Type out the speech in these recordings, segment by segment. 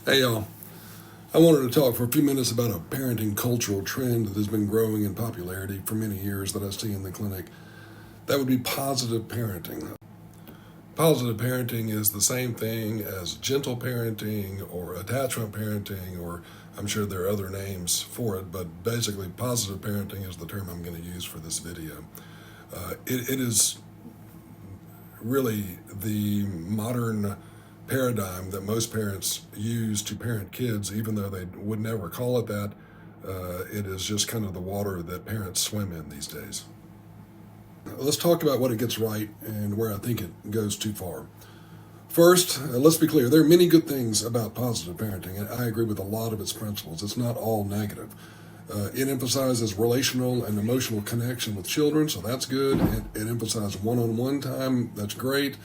Hey y'all, I wanted to talk for a few minutes about a parenting cultural trend that has been growing in popularity for many years that I see in the clinic. That would be positive parenting. Positive parenting is the same thing as gentle parenting or attachment parenting, or I'm sure there are other names for it, but basically positive parenting is the term I'm going to use for this video. It is really the modern paradigm that most parents use to parent kids, even though they would never call it that. It is just kind of the water that parents swim in these days. Let's talk about what it gets right and where I think it goes too far. First, let's be clear, there are many good things about positive parenting, and I agree with a lot of its principles. It's not all negative. It emphasizes relational and emotional connection with children, so that's good. It emphasizes one-on-one time, that's great.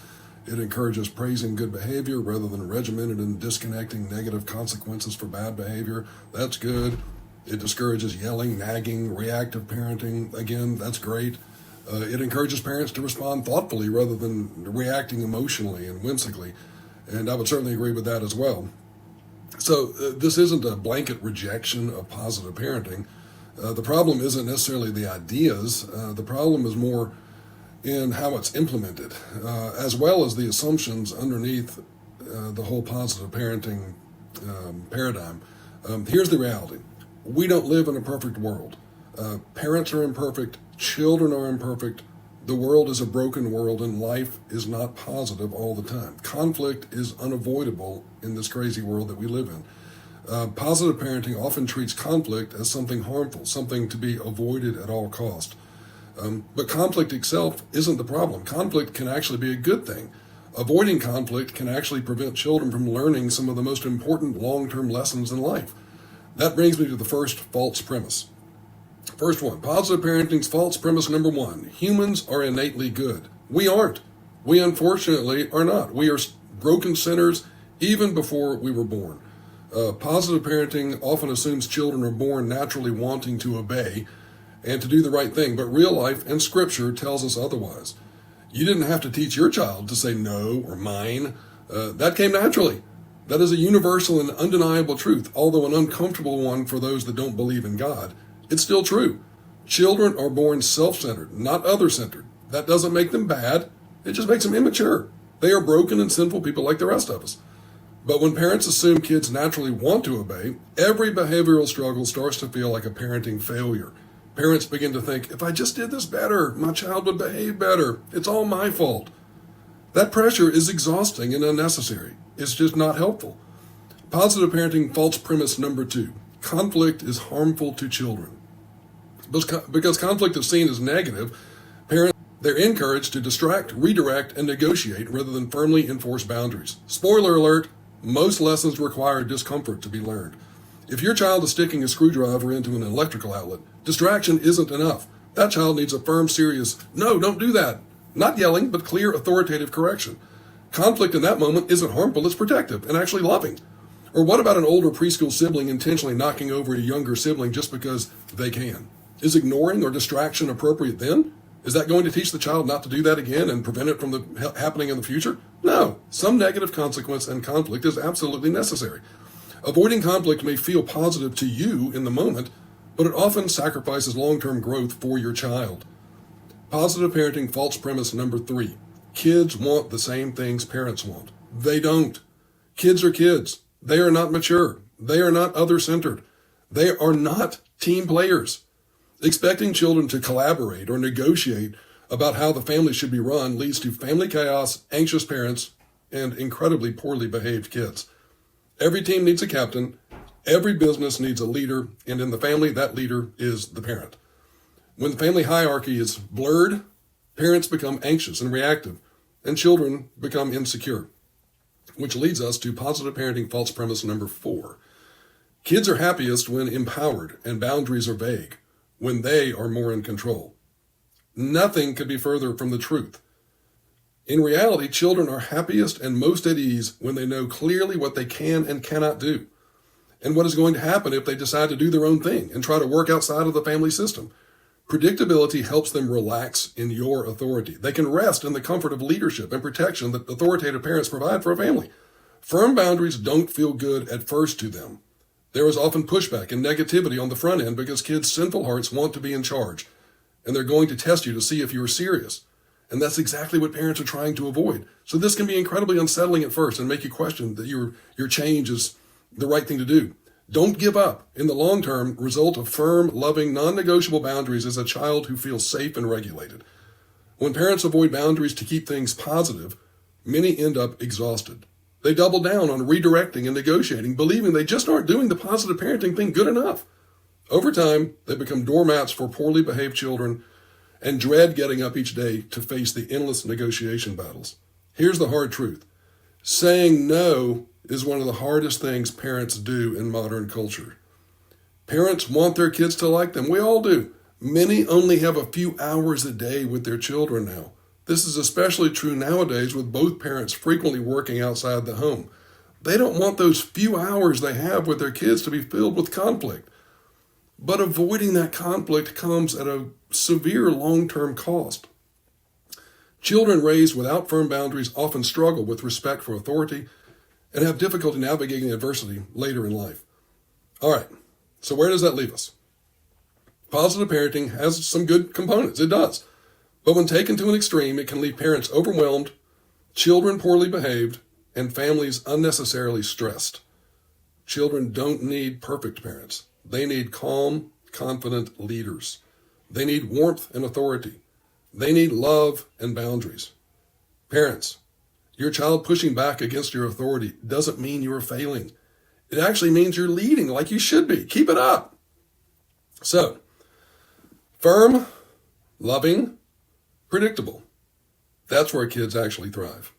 It encourages praising good behavior rather than regimented and disconnecting negative consequences for bad behavior. That's good. It discourages yelling, nagging, reactive parenting. Again, that's great. It encourages parents to respond thoughtfully rather than reacting emotionally and whimsically. And I would certainly agree with that as well. So this isn't a blanket rejection of positive parenting. The problem isn't necessarily the ideas. The problem is more in how it's implemented, as well as the assumptions underneath the whole positive parenting paradigm. Here's the reality. We don't live in a perfect world. Parents are imperfect, children are imperfect, the world is a broken world, and life is not positive all the time. Conflict is unavoidable in this crazy world that we live in. Positive parenting often treats conflict as something harmful, something to be avoided at all cost. But conflict itself isn't the problem. Conflict can actually be a good thing. Avoiding conflict can actually prevent children from learning some of the most important long-term lessons in life. That brings me to the first false premise. First one, positive parenting's false premise number one: humans are innately good. We aren't. We unfortunately are not. We are broken sinners even before we were born. Positive parenting often assumes children are born naturally wanting to obey and to do the right thing, but real life and scripture tells us otherwise. You didn't have to teach your child to say no or mine. That came naturally. That is a universal and undeniable truth, although an uncomfortable one for those that don't believe in God. It's still true. Children are born self-centered, not other-centered. That doesn't make them bad. It just makes them immature. They are broken and sinful people like the rest of us. But when parents assume kids naturally want to obey, every behavioral struggle starts to feel like a parenting failure. Parents begin to think, if I just did this better, my child would behave better. It's all my fault. That pressure is exhausting and unnecessary. It's just not helpful. Positive parenting false premise number two: conflict is harmful to children. Because conflict is seen as negative, parents, they're encouraged to distract, redirect, and negotiate rather than firmly enforce boundaries. Spoiler alert, most lessons require discomfort to be learned. If your child is sticking a screwdriver into an electrical outlet, distraction isn't enough. That child needs a firm, serious, no, don't do that. Not yelling, but clear, authoritative correction. Conflict in that moment isn't harmful, it's protective and actually loving. Or what about an older preschool sibling intentionally knocking over a younger sibling just because they can? Is ignoring or distraction appropriate then? Is that going to teach the child not to do that again and prevent it from happening in the future? No. Some negative consequence and conflict is absolutely necessary. Avoiding conflict may feel positive to you in the moment, but it often sacrifices long-term growth for your child. Positive parenting false premise number three: kids want the same things parents want. They don't. Kids are kids. They are not mature. They are not other-centered. They are not team players. Expecting children to collaborate or negotiate about how the family should be run leads to family chaos, anxious parents, and incredibly poorly behaved kids. Every team needs a captain. Every business needs a leader. And in the family, that leader is the parent. When the family hierarchy is blurred, parents become anxious and reactive, and children become insecure. Which leads us to positive parenting false premise number four. Kids are happiest when empowered and boundaries are vague, when they are more in control. Nothing could be further from the truth. In reality, children are happiest and most at ease when they know clearly what they can and cannot do, and what is going to happen if they decide to do their own thing and try to work outside of the family system. Predictability helps them relax in your authority. They can rest in the comfort of leadership and protection that authoritative parents provide for a family. Firm boundaries don't feel good at first to them. There is often pushback and negativity on the front end because kids' sinful hearts want to be in charge, and they're going to test you to see if you are serious. And that's exactly what parents are trying to avoid. So this can be incredibly unsettling at first and make you question that your change is the right thing to do. Don't give up. In the long term, result of firm, loving, non-negotiable boundaries is a child who feels safe and regulated. When parents avoid boundaries to keep things positive, many end up exhausted. They double down on redirecting and negotiating, believing they just aren't doing the positive parenting thing good enough. Over time, they become doormats for poorly behaved children and dread getting up each day to face the endless negotiation battles. Here's the hard truth. Saying no is one of the hardest things parents do in modern culture. Parents want their kids to like them. We all do. Many only have a few hours a day with their children now. This is especially true nowadays with both parents frequently working outside the home. They don't want those few hours they have with their kids to be filled with conflict. But avoiding that conflict comes at a severe long-term cost. Children raised without firm boundaries often struggle with respect for authority and have difficulty navigating adversity later in life. All right, so where does that leave us? Positive parenting has some good components, it does. But when taken to an extreme, it can leave parents overwhelmed, children poorly behaved, and families unnecessarily stressed. Children don't need perfect parents. They need calm, confident leaders. They need warmth and authority. They need love and boundaries. Parents, your child pushing back against your authority doesn't mean you are failing. It actually means you're leading like you should be. Keep it up. So, firm, loving, predictable. That's where kids actually thrive.